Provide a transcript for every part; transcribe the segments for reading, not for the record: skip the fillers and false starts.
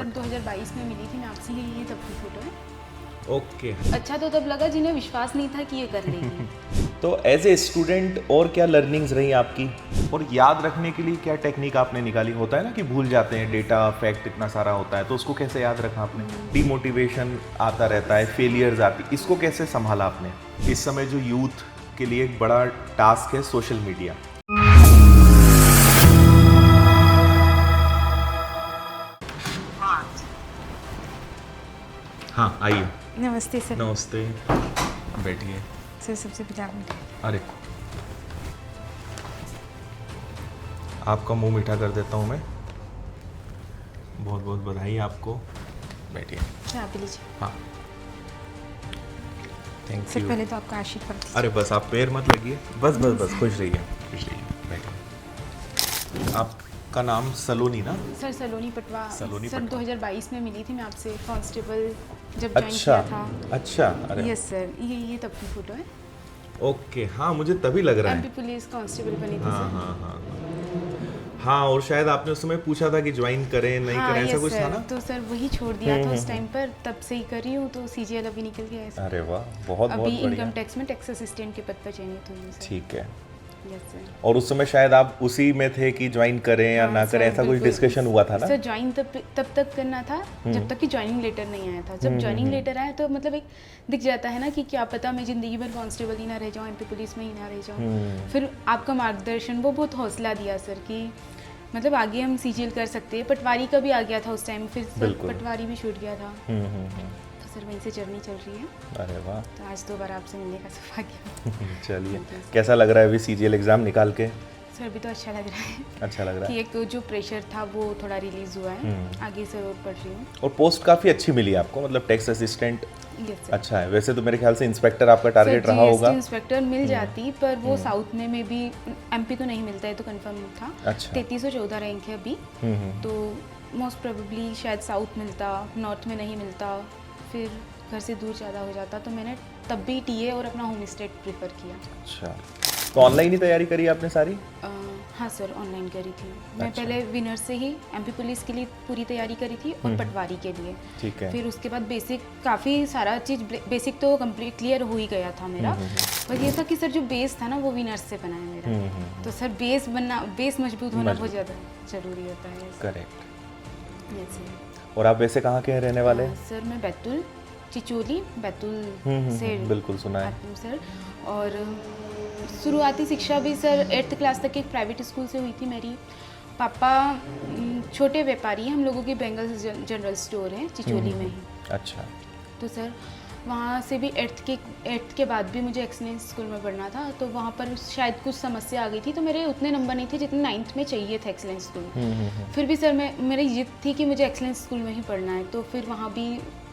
Sir 2022 में मिली थी मैं आपसे, ये तब की फ़ोटो है। ओके। अच्छा तो तब लगा जिन्हें विश्वास नहीं था कि ये कर लेगी। तो एज ए स्टूडेंट और क्या लर्निंग्स रही आपकी, और याद रखने के लिए क्या टेक्निक आपने निकाली? होता है ना कि भूल जाते हैं, डेटा फैक्ट इतना सारा होता है, तो उसको कैसे याद रखा आपने? डीमोटिवेशन आता रहता है, फेलियर्स आती, इसको कैसे संभाला आपने? इस समय जो यूथ के लिए एक बड़ा टास्क है सोशल मीडिया। हाँ आइए। नमस्ते सर। नमस्ते, बैठिए। सर सबसे पहले आप अरे आपका मुंह मीठा कर देता हूँ मैं। बहुत बहुत बधाई आपको। बैठिए। आप भी लीजिए। हाँ थैंक सर यू। पहले तो आपका आशीर्वाद दीजिए। अरे बस आप पैर मत लगिए, बस बस बस खुश रहिए, खुश रहिए, बैठिए। आपका नाम सलोनी ना? सर सलोनी पटवा। सलोनी सर पटवा। 2022 में मिली थी मैं आपसे, कांस्टेबल जब ज्वाइन अच्छा किया था। अच्छा। अरे यस सर, ये तब की फ़ोटो है। ओके, हाँ मुझे तभी लग रहा एमपी है। पुलिस कांस्टेबल बनी थी हाँ सर। हाँ हाँ हाँ, और शायद आपने उस समय पूछा था कि ज्वाइन करें नहीं हाँ करें, ऐसा यस कुछ था सर, ना? तो सर वही छोड़ दिया था उस टाइम पर, तब से ही कर रही हूँ। तो सीजीएल अभी निकल गया है सर। अरे वाह, बहुत बहुत अभी बढ़िया। इनकम टैक्स में टैक्स असिस्टेंट के पद पर चयनित हुई हूँ सर। ठीक है। Yes sir. और उस समय शायद आप उसी में थे कि ज्वाइन करें या हाँ ना सर, करें, ऐसा कुछ बिल्कुल। डिस्कशन हुआ था ना? सर ज्वाइन तब तक करना था जब तक कि ज्वाइनिंग लेटर नहीं आया था। जब ज्वाइनिंग लेटर आया तो मतलब एक दिख जाता है ना कि क्या पता मैं ज़िंदगी भर कांस्टेबल ही ना रह जाऊँ, एमपी पुलिस में ही ना रह जाऊँ। फिर आपका मार्गदर्शन वो बहुत हौसला दिया सर कि मतलब आगे हम सीजीएल कर सकते हैं। पटवारी का भी आ गया था उस टाइम, फिर सर बिल्कुल। पटवारी भी छूट गया था। तो सर वहीं से जर्नी चल रही है। अरे वाह। तो आज दोबारा आपसे मिलने का सौभाग्य। चलिए, कैसा लग रहा है अभी सीजीएल एग्जाम निकाल के? सर अभी तो अच्छा लग रहा है अच्छा लग रहा कि है। एक तो जो प्रेशर था वो थोड़ा रिलीज हुआ है। आगे से और पढ़ रही हूँ। और पोस्ट काफ़ी अच्छी मिली आपको, मतलब टैक्स असिस्टेंट यस सर। अच्छा है। वैसे तो मेरे ख्याल से इंस्पेक्टर आपका टारगेट रहा होगा। इंस्पेक्टर मिल जाती, पर वो साउथ में भी एमपी तो नहीं मिलता है, तो कंफर्म था। अच्छा। 3314 रैंक है अभी। तो मोस्ट प्रोबेबली शायद साउथ मिलता, नॉर्थ में नहीं मिलता, फिर घर से दूर ज़्यादा हो जाता। तो मैंने तब भी टीए और अपना होम स्टेट प्रेफर किया। अच्छा, तो ऑनलाइन ही तैयारी करी आपने सारी? हाँ सर, ऑनलाइन करी थी मैं। अच्छा। पहले विनर से ही एमपी पुलिस के लिए पूरी तैयारी करी थी और पटवारी के लिए। ठीक है। फिर उसके बाद बेसिक काफ़ी सारा चीज़ बेसिक तो कंप्लीट क्लियर हो ही गया था मेरा। पर ये था कि सर जो बेस था ना वो विनर्स से बना है मेरा। तो सर बेस मजबूत होना बहुत ज़्यादा ज़रूरी होता है। करेक्ट। Yes sir. और आप वैसे कहाँ के हैं रहने वाले? सर मैं बैतूल, चिचोली बैतूल से बिल्कुल सुना है। आती हूँ सर। और शुरुआती शिक्षा भी सर 8th क्लास तक एक प्राइवेट स्कूल से हुई थी मेरी। पापा छोटे व्यापारी हैं, हम लोगों की बेंगल जनरल स्टोर है चिचोली में ही। अच्छा। तो सर वहाँ से भी 8th के बाद भी मुझे एक्सीलेंस स्कूल में पढ़ना था। तो वहाँ पर शायद कुछ समस्या आ गई थी, तो मेरे उतने नंबर नहीं थे जितने 9th में चाहिए थे एक्सीलेंस स्कूल। फिर भी सर मेरी जिद थी कि मुझे एक्सीलेंस स्कूल में ही पढ़ना है। तो फिर वहाँ भी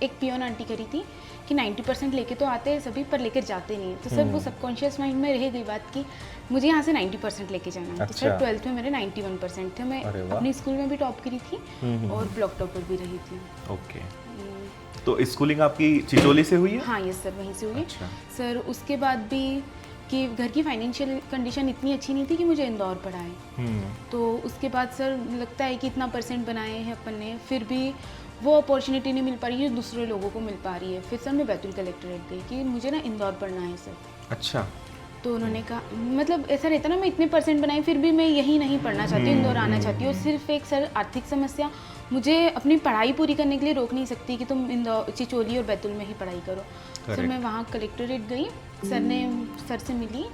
एक पियोन आंटी करी थी कि 90% लेके तो आते हैं सभी, पर लेकर जाते नहीं। तो सर वो सबकॉन्शियस माइंड में रह गई बात कि मुझे यहाँ से 90% लेके जाना है। तो सर 12th में मेरे 91% थे। मैं अपनी स्कूल में भी टॉप करी थी और ब्लॉक टॉपर भी रही थी। ओके, तो स्कूलिंग आपकी चिचोली से हुई है? हाँ यस सर, वहीं से हुई। अच्छा। सर उसके बाद भी कि घर की फाइनेंशियल कंडीशन इतनी अच्छी नहीं थी कि मुझे इंदौर पढ़ाए। तो उसके बाद सर लगता है कि इतना परसेंट बनाए हैं अपन ने, फिर भी वो अपॉर्चुनिटी नहीं मिल पा रही है, दूसरे लोगों को मिल पा रही है। फिर सर मैं बैतूल कलेक्ट्रेट गई कि मुझे ना इंदौर पढ़ना है सर। अच्छा। तो उन्होंने कहा मतलब ऐसा रहता ना, मैं इतने परसेंट बनाई फिर भी मैं यही नहीं पढ़ना चाहती हूँ, इंदौर आना चाहती हूँ। सिर्फ एक सर आर्थिक समस्या मुझे अपनी पढ़ाई पूरी करने के लिए रोक नहीं सकती कि तुम इंदौर, चिचोली और बैतूल में ही पढ़ाई करो। सर मैं वहाँ कलेक्ट्रेट गई, सर से मिली।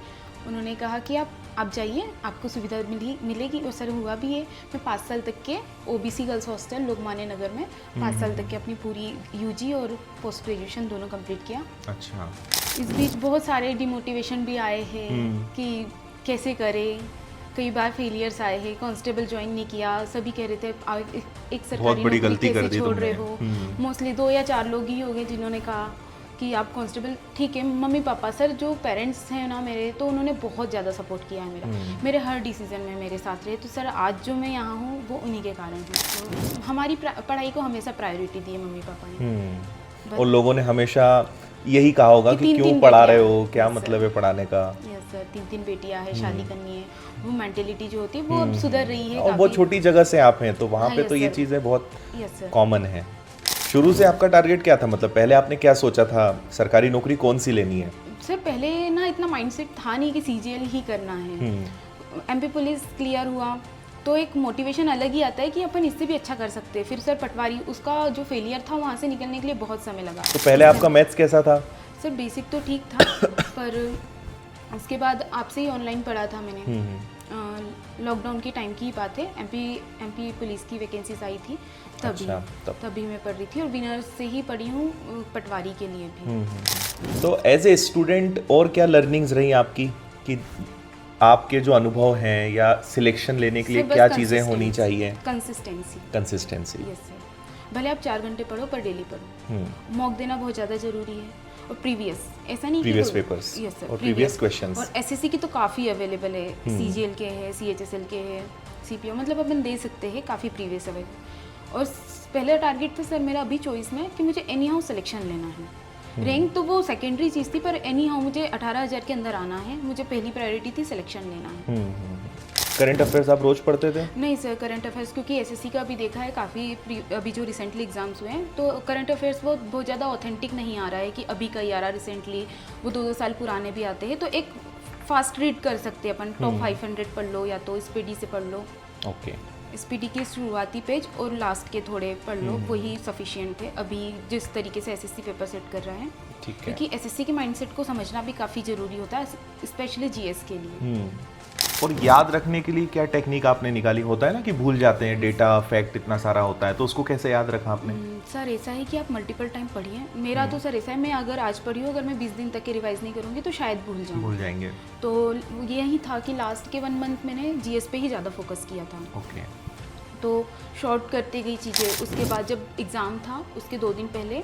उन्होंने कहा कि आप जाइए, आपको सुविधा मिलेगी। और सर हुआ भी है। मैं 5 साल तक के OBC girls hostel Lokmanya Nagar में 5 साल तक के अपनी पूरी यूजी और पोस्ट ग्रेजुएशन दोनों कंप्लीट किया। अच्छा। इस बीच बहुत सारे डिमोटिवेशन भी आए हैं कि कैसे करें। कई बार फेलियर्स आए हैं, कांस्टेबल ज्वाइन नहीं किया, सभी कह रहे थे एक सरकारी बड़ी नौकरी गलती कर कैसे दी छोड़ तुमने। रहे हो। मोस्टली 2 या 4 लोग ही हो गए जिन्होंने कहा कि आप कांस्टेबल ठीक है। मम्मी पापा सर जो पेरेंट्स हैं ना मेरे, तो उन्होंने बहुत ज़्यादा सपोर्ट किया है मेरा, मेरे हर डिसीजन में मेरे साथ रहे। तो सर आज जो मैं यहाँ हूँ वो उन्हीं के कारण है। तो हमारी पढ़ाई को हमेशा प्रायोरिटी दी है मम्मी पापा ने। और लोगों ने हमेशा यही कहा होगा कि तीन-तीन क्यों पढ़ा रहे बेटियां हो, हैं। क्या Yes, मतलब है पढ़ाने का। यस सर, 3 बेटियां हैं, शादी करनी है, वो मेंटेलिटी जो होती है वो अब सुधर रही है और बहुत छोटी जगह से आप हैं तो वहाँ हाँ, पे yes, तो ये sir. चीज़ें बहुत यस सर। कॉमन है। शुरू से आपका टारगेट क्या था, मतलब पहले आपने क्या सोचा था, सरकारी नौकरी कौन सी लेनी है? सर पहले ना इतना माइंडसेट था नहीं कि सीजीएल ही करना है। एमपी पुलिस क्लियर हुआ तो एक मोटिवेशन अलग ही आता है कि अपन इससे भी अच्छा कर सकते हैं। फिर सर पटवारी, उसका जो फेलियर था वहाँ से निकलने के लिए बहुत समय लगा। तो पहले आपका मैथ्स कैसा था? सर बेसिक तो ठीक था पर उसके बाद आपसे ही ऑनलाइन पढ़ा था मैंने। लॉकडाउन के टाइम की ही बात है, एमपी पुलिस की वैकेंसीज आई थी अच्छा, तभी मैं पढ़ रही थी और विनर से ही पढ़ी हूँ पटवारी के लिए भी। तो एज ए स्टूडेंट और क्या लर्निंग्स रही आपकी, कि आपके जो अनुभव हैं या सिलेक्शन लेने के लिए सर, बस क्या चीज़ें होनी चाहिए? कंसिस्टेंसी। यस सर, भले आप 4 घंटे पढ़ो पर डेली पढ़ो। मॉक देना बहुत ज़्यादा ज़रूरी है और प्रीवियस, ऐसा नहीं प्रीवियस पेपर्स यस सर, और प्रीवियस क्वेश्चंस। और एसएससी की तो काफ़ी अवेलेबल है, सीजीएल के है, सीएचएसएल के है, सीपीओ, मतलब अपन दे सकते हैं, काफ़ी प्रीवियस अवेलेबल। और पहला टारगेट था सर मेरा अभी चॉइस में कि मुझे एनी हाउ सिलेक्शन लेना है। रैंक तो वो सेकेंडरी चीज़ थी पर एनी हाउ मुझे 18,000 के अंदर आना है, मुझे पहली प्रायोरिटी थी सिलेक्शन लेना है। करंट अफेयर्स आप रोज पढ़ते थे? नहीं सर, करंट अफेयर्स क्योंकि एसएससी का भी देखा है काफ़ी, अभी जो रिसेंटली एग्जाम्स हुए हैं तो करंट अफेयर्स वो बहुत ज़्यादा ऑथेंटिक नहीं आ रहा है कि अभी का ही आ रहा रिसेंटली, वो 2-2 साल पुराने भी आते हैं। तो एक फास्ट रीड कर सकते हैं अपन, टॉप 500 पढ़ लो या तो स्पीडी से पढ़ लो। ओके। स्पीडी के शुरुआती पेज और लास्ट के थोड़े पढ़ लो, वही सफिशिएंट है अभी जिस तरीके से एसएससी पेपर सेट कर रहा है। ठीक है। क्योंकि एसएससी के माइंडसेट को समझना भी काफ़ी ज़रूरी होता है, स्पेशली जीएस के लिए। और याद रखने के लिए क्या टेक्निक आपने निकाली? होता है ना कि भूल जाते हैं, डेटा फैक्ट इतना सारा होता है, तो उसको कैसे याद रखा आपने? सर ऐसा है कि आप मल्टीपल टाइम पढ़िए। मेरा तो सर ऐसा है, मैं अगर आज पढ़ी हूँ, अगर मैं 20 दिन तक के रिवाइज नहीं करूँगी तो शायद भूल जाएंगे। तो यही था कि लास्ट के 1 मंथ मैंने जीएस पे ही ज़्यादा फोकस किया था। ओके। तो शॉर्ट करती गई चीज़ें। उसके बाद जब एग्ज़ाम था उसके 2 दिन पहले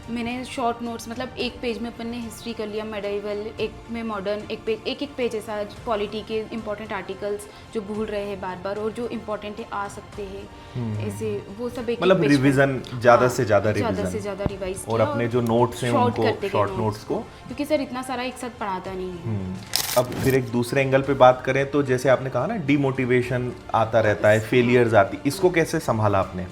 मैंने शॉर्ट नोट्स, मतलब एक पेज में अपन ने हिस्ट्री कर लिया, मेडाइवल, एक में मॉडर्न, एक पेज ऐसा पॉलिटी के इंपॉर्टेंट आर्टिकल्स जो भूल रहे हैं बार बार और जो इम्पोर्टेंट है आ सकते हैं, ऐसे वो सब एक मतलब रिवीजन ज़्यादा से ज़्यादा रिवाइज और अपने जो नोट्स हैं उनको, शॉर्ट नोट्स को, क्योंकि सर इतना सारा एक साथ पढ़ाता नहीं है। अब फिर एक दूसरे एंगल पे बात करें तो जैसे आपने कहा ना, डीमोटिवेशन आता रहता है, फेलियर्स आती, इसको कैसे संभाला आपने?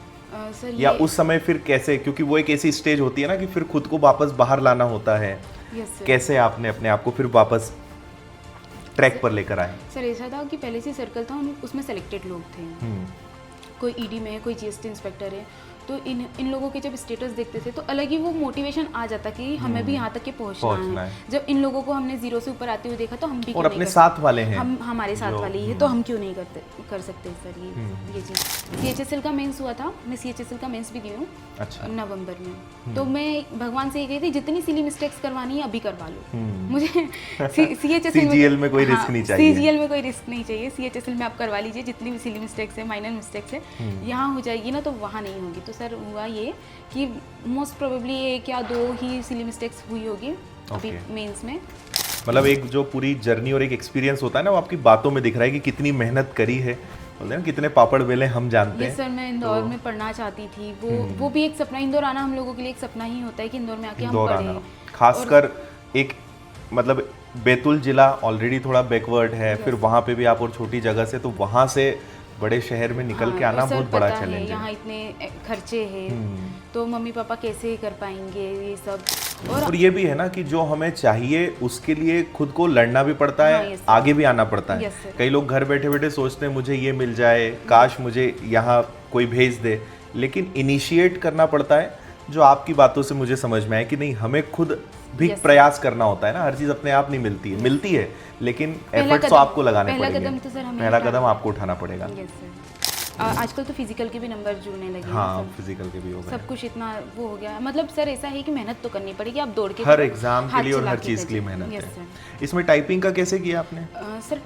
सर या उस समय फिर कैसे, क्योंकि वो एक ऐसी स्टेज होती है ना कि फिर खुद को वापस बाहर लाना होता है, कैसे आपने अपने आप को फिर वापस ट्रैक पर लेकर आए? सर ऐसा था कि पहले से सर्कल था, उसमें सेलेक्टेड लोग थे, कोई ईडी में है, कोई जीएसटी इंस्पेक्टर है, तो इन लोगों के जब स्टेटस देखते थे तो अलग ही वो मोटिवेशन आ जाता कि हमें भी यहाँ तक के पहुँचना है। जब इन लोगों को हमने जीरो से ऊपर आते हुए देखा तो हम भी और अपने साथ वाले हैं, हम हमारे साथ वाले ही है, तो हम क्यों नहीं कर सकते सर ये चीज़। सीएचएसएल का मेंस हुआ था, मैं सीएचएसएल का मेंस भी दी हूँ। अच्छा। नवंबर में। तो मैं भगवान से ये कही थी जितनी सिली मिस्टेक्स करवानी है अभी करवा लो, मुझे सीजीएल में कोई रिस्क नहीं चाहिए। सीजीएल में कोई रिस्क नहीं चाहिए, सीएचएसएल में आप करवा लीजिए, जितनी भी सिली मिस्टेक्स है, माइनर मिस्टेक्स है, यहाँ हो जाएगी ना तो वहाँ नहीं होगी। तो सर हुआ ये कि मोस्ट प्रोबेबली 1 या 2 ही सिली मिस्टेक्स हुई होगी अभी मेंस में। मतलब एक जो पूरी जर्नी और एक एक्सपीरियंस होता है ना, वो आपकी बातों में दिख रहा है कि कितनी मेहनत करी है, बोलते हैं ना कितने पापड़ बेले हम जानते हैं। सर मैं इंदौर में पढ़ना चाहती थी, वो भी एक सपना, इंदौर आना हम लोगों के लिए एक सपना ही होता है कि इंदौर में आके हम पढ़ें। खासकर एक मतलब बैतूल जिला ऑलरेडी थोड़ा बैकवर्ड है, फिर वहाँ पे भी आप और छोटी जगह से, तो वहाँ से बड़े शहर में निकल के आना बहुत बड़ा चैलेंज है। यहाँ इतने खर्चे हैं तो मम्मी पापा कैसे कर पाएंगे ये सब। और ये भी है ना कि जो हमें चाहिए उसके लिए खुद को लड़ना भी पड़ता है, आगे भी आना पड़ता है। कई लोग घर बैठे बैठे सोचते हैं मुझे ये मिल जाए, काश मुझे यहाँ कोई भेज दे, लेकिन इनिशिएट करना पड़ता है, जो आपकी बातों से मुझे समझ में आया कि नहीं, हमें खुद भी प्रयास करना होता है ना, हर चीज़ अपने आप नहीं मिलती है, लेकिन एफर्ट्स तो आपको लगाने पड़ेंगे। पहला कदम आपको उठाना पड़ेगा। आजकल तो फिजिकल के भी नंबर जुड़ने लगे हैं। हाँ, फिजिकल के भी हो गए, सब कुछ इतना वो हो गया। मतलब सर ऐसा है कि मेहनत तो करनी पड़ेगी, आप दौड़ के हर एग्जाम के लिए और हर चीज़ के लिए मेहनत है। इसमें टाइपिंग का कैसे किया आपने? सर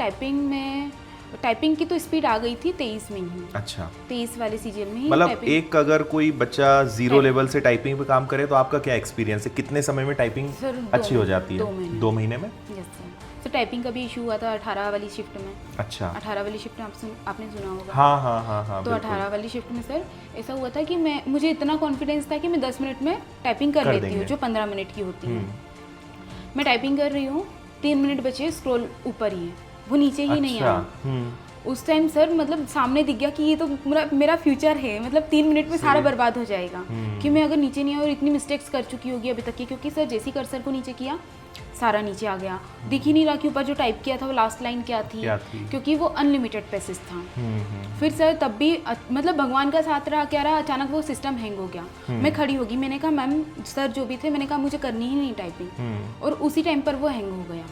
टाइपिंग की तो स्पीड आ गई थी 23 में ही। अच्छा, 23 वाले सीजीएल में ही। मतलब एक अगर कोई बच्चा 0 लेवल से टाइपिंग पे काम करे तो आपका क्या एक्सपीरियंस है, कितने समय में टाइपिंग अच्छी हो जाती है? 2 महीने में। यस सर, तो टाइपिंग का भी इशू हुआ था 18 वाली शिफ्ट में। अच्छा 18 वाली शिफ्ट में आपने सुना होगा। हाँ हाँ हाँ हाँ तो बिल्कुल। 18 वाली शिफ्ट में सर ऐसा हुआ था कि मुझे इतना कॉन्फिडेंस था कि मैं 10 मिनट में टाइपिंग कर लेती देंगे। हूँ, जो 15 मिनट की होती है। मैं टाइपिंग कर रही हूँ, 3 मिनट बचे, स्क्रॉल ऊपर ही है, वो नीचे ही नहीं अच्छा आया। उस टाइम सर मतलब सामने दिख गया कि ये तो मेरा फ्यूचर है, मतलब 3 मिनट में सारा बर्बाद हो जाएगा कि मैं अगर नीचे नहीं आया और इतनी मिस्टेक्स कर चुकी होगी अभी तक की, क्योंकि सर जैसे ही कर्सर को नीचे किया सारा नीचे आ गया, दिख ही नहीं रहा कि ऊपर जो टाइप किया था वो लास्ट लाइन क्या थी, क्योंकि वो अनलिमिटेड पैसेज था। फिर सर तब भी मतलब भगवान का साथ रहा, क्या रहा, अचानक वो सिस्टम हैंग हो गया। मैं खड़ी होगी, मैंने कहा मैम सर जो भी थे, मैंने कहा मुझे करनी ही नहीं टाइपिंग, और उसी टाइम पर वो हैंग हो गया।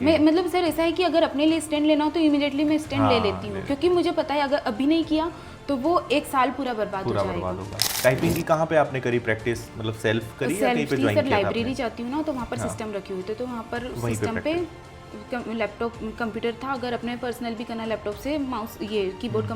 मैं मतलब सर ऐसा है कि अगर अपने लिए स्टैंड लेना हो तो इमीडिएटली मैं स्टैंड ले लेती हूँ, क्योंकि मुझे पता है अगर अभी नहीं किया तो वो 1 साल पूरा बर्बाद हो जाएगा। टाइपिंग की कहाँ पे आपने करी प्रैक्टिस, मतलब सेल्फ करी या कहीं पे ज्वाइन किया था? लाइब्रेरी जाती हूँ ना, तो वहाँ पर सिस्टम रखे हुए थे, तो वहाँ पर सिस्टम पे लैपटॉप कंप्यूटर था। अगर अपने पर्सनल भी करना लैपटॉप से माउस ये कीबोर्ड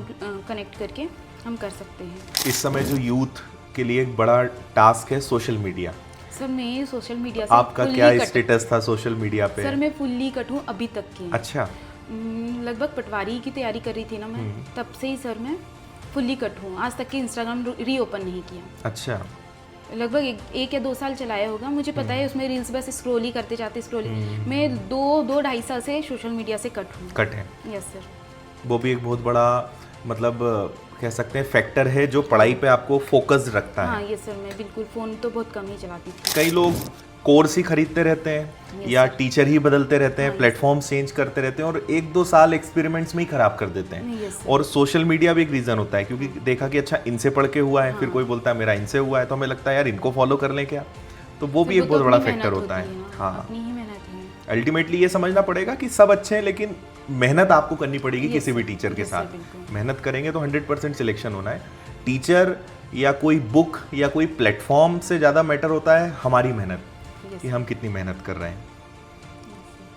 कनेक्ट करके हम कर सकते हैं। इस समय जो यूथ के लिए एक बड़ा टास्क है सोशल मीडिया। सर मैं सोशल मीडिया से आपका क्या स्टेटस था सोशल मीडिया पे? सर मैं फुल्ली कट हूँ अभी तक की। अच्छा लगभग पटवारी की तैयारी कर रही थी ना मैं, तब से ही सर मैं फुल्ली कट हूँ। आज तक के इंस्टाग्राम रीओपन नहीं किया। अच्छा लगभग 1 या 2 साल चलाया होगा, मुझे पता है उसमें रील्स बस स्क्रॉल ही करते जाते मैं 2-2.5 साल से सोशल मीडिया से कट हूँ। कट है? Yes sir. वो भी एक बहुत बड़ा मतलब कह सकते हैं फैक्टर है जो पढ़ाई पे आपको फोकस रखता है। हाँ ये सर, मैं बिल्कुल फ़ोन तो बहुत कम ही चलाती थी। कई लोग कोर्स ही खरीदते रहते हैं या टीचर ही बदलते रहते हैं, प्लेटफॉर्म चेंज करते रहते हैं और 1-2 साल एक्सपेरिमेंट्स में ही खराब कर देते हैं। और सोशल मीडिया भी एक रीज़न होता है, क्योंकि देखा कि अच्छा इनसे पढ़ के हुआ है, फिर कोई बोलता है मेरा इनसे हुआ है, तो हमें लगता है यार इनको फॉलो कर लें क्या, तो वो भी एक बहुत बड़ा फैक्टर होता है। हाँ अपनी ही मेहनत है। अल्टीमेटली ये समझना पड़ेगा कि सब अच्छे हैं, लेकिन मेहनत आपको करनी पड़ेगी किसी भी टीचर के साथ। मेहनत करेंगे तो 100% सिलेक्शन होना है। टीचर या कोई बुक या कोई प्लेटफॉर्म से ज़्यादा मैटर होता है हमारी मेहनत, कि हम कितनी मेहनत कर रहे हैं।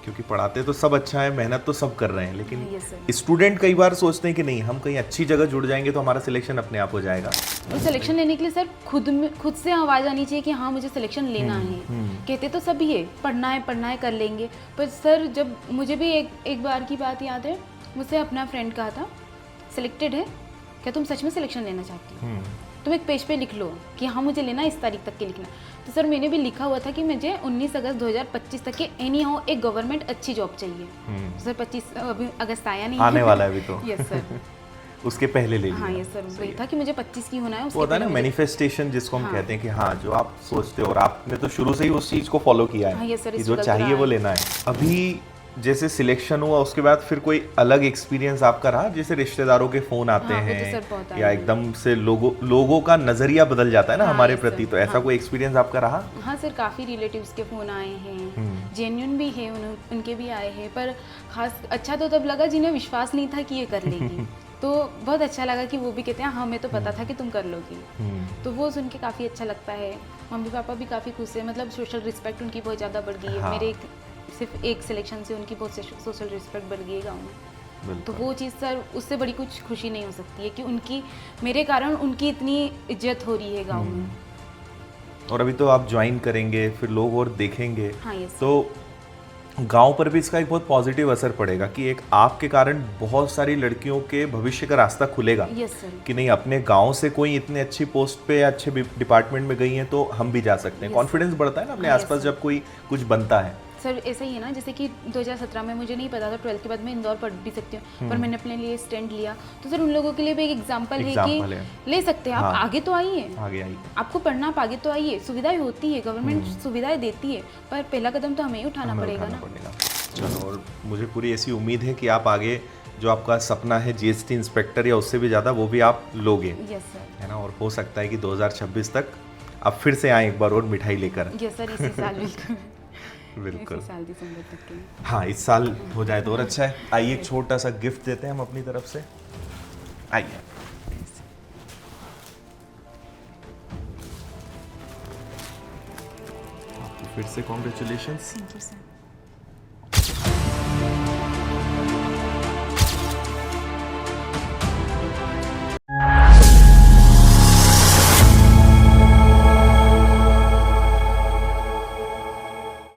क्योंकि पढ़ाते तो सब अच्छा है, मेहनत तो सब कर रहे हैं, लेकिन स्टूडेंट कई बार सोचते हैं कि नहीं हम कहीं अच्छी जगह जुड़ जाएंगे तो हमारा सिलेक्शन अपने आप हो जाएगा। और सिलेक्शन लेने के लिए सर खुद से आवाज़ आनी चाहिए कि हाँ मुझे सिलेक्शन लेना है। कहते तो सभी है पढ़ना है कर लेंगे, पर सर जब मुझे भी एक बार की बात याद है, मुझसे अपना फ्रेंड कहा था सिलेक्टेड है क्या, तुम सच में सिलेक्शन लेना चाहती हो, तुम एक पेज पे लिख लो कि हाँ मुझे लेना, इस तारीख तक के लिखना। तो सर मैंने भी लिखा हुआ था कि मुझे 19 अगस्त 2025 तक के एनी हाउ एक गवर्नमेंट अच्छी जॉब चाहिए। सर 25 अभी अगस्त आया नहीं, आने वाला है अभी तो। Yes sir. उसके पहले ले लिया। हाँ यस सर, वही था कि मुझे 25 की होना है। वो होता है ना मैनिफेस्टेशन जिसको हम कहते हैं कि हाँ जो आप सोचते हो, और आपने तो शुरू से ही उस चीज को फॉलो किया है कि जो चाहिए वो लेना है। अभी जैसे सिलेक्शन हुआ उसके बाद फिर कोई अलग एक्सपीरियंस आपका रहा, जैसे रिश्तेदारों के फोन आते हैं या एकदम से लोगों का नजरिया बदल जाता है ना हमारे प्रति, तो ऐसा कोई एक्सपीरियंस आपका रहा? हाँ सर, काफ़ी रिलेटिव्स के फ़ोन आए हैं, जेन्युइन भी है, उनके भी आए हैं, पर खास अच्छा तो तब लगा जिन्हें विश्वास नहीं था कि ये कर लेगी। तो बहुत अच्छा लगा कि वो भी कहते हैं हाँ हमें तो पता था कि तुम कर लोगी। तो वो सुन के काफ़ी अच्छा लगता है। मम्मी पापा भी काफ़ी खुश है, मतलब सोशल रिस्पेक्ट उनकी बहुत ज़्यादा बढ़ गई है। मेरे सिर्फ एक सिलेक्शन से उनकी बहुत सोशल रिस्पेक्ट बढ़ गई है गाँव में। तो वो चीज़ सर उससे बड़ी कुछ खुशी नहीं हो सकती है कि उनकी मेरे कारण उनकी इतनी इज्जत हो रही है गाँव में। और अभी तो आप ज्वाइन करेंगे, फिर लोग और देखेंगे। हाँ, तो गांव पर भी इसका एक बहुत पॉजिटिव असर पड़ेगा कि एक आपके कारण बहुत सारी लड़कियों के भविष्य का रास्ता खुलेगा। Yes sir. कि नहीं अपने गांव से कोई इतने अच्छी पोस्ट पे या अच्छे डिपार्टमेंट में गई हैं तो हम भी जा सकते हैं। कॉन्फिडेंस बढ़ता है ना अपने आसपास जब कोई कुछ बनता है। सर ऐसा ही है ना, जैसे कि 2017 में मुझे नहीं पता था 12th के बाद मैं इंदौर पढ़ भी सकती हूँ, पर मैंने अपने लिए स्टैंड लिया। तो सर उन लोगों के लिए भी एक एग्जाम्पल है कि ले सकते हैं आप। हाँ, आगे तो आइए, आपको पढ़ना आप आगे तो आइए, सुविधाएं होती है, गवर्नमेंट सुविधाएं देती है, पर पहला कदम तो हमें ही उठाना पड़ेगा ना। चलो, और मुझे पूरी ऐसी उम्मीद है कि आप आगे जो आपका सपना है जीएसटी इंस्पेक्टर या उससे भी ज़्यादा वो भी आप लोगे। Yes sir. है ना, और हो सकता है कि 2026 तक आप फिर से आए एक बार और मिठाई लेकर। यस सर, इसी साल बिल्कुल बिल्कुल इसी साल दिसंबर तक के। हाँ, इस साल हो जाए तो और अच्छा है। आइए एक छोटा सा गिफ्ट देते हैं हम अपनी तरफ से। आइए। आपको फिर से कॉन्ग्रेचुलेशंस। Thank you sir.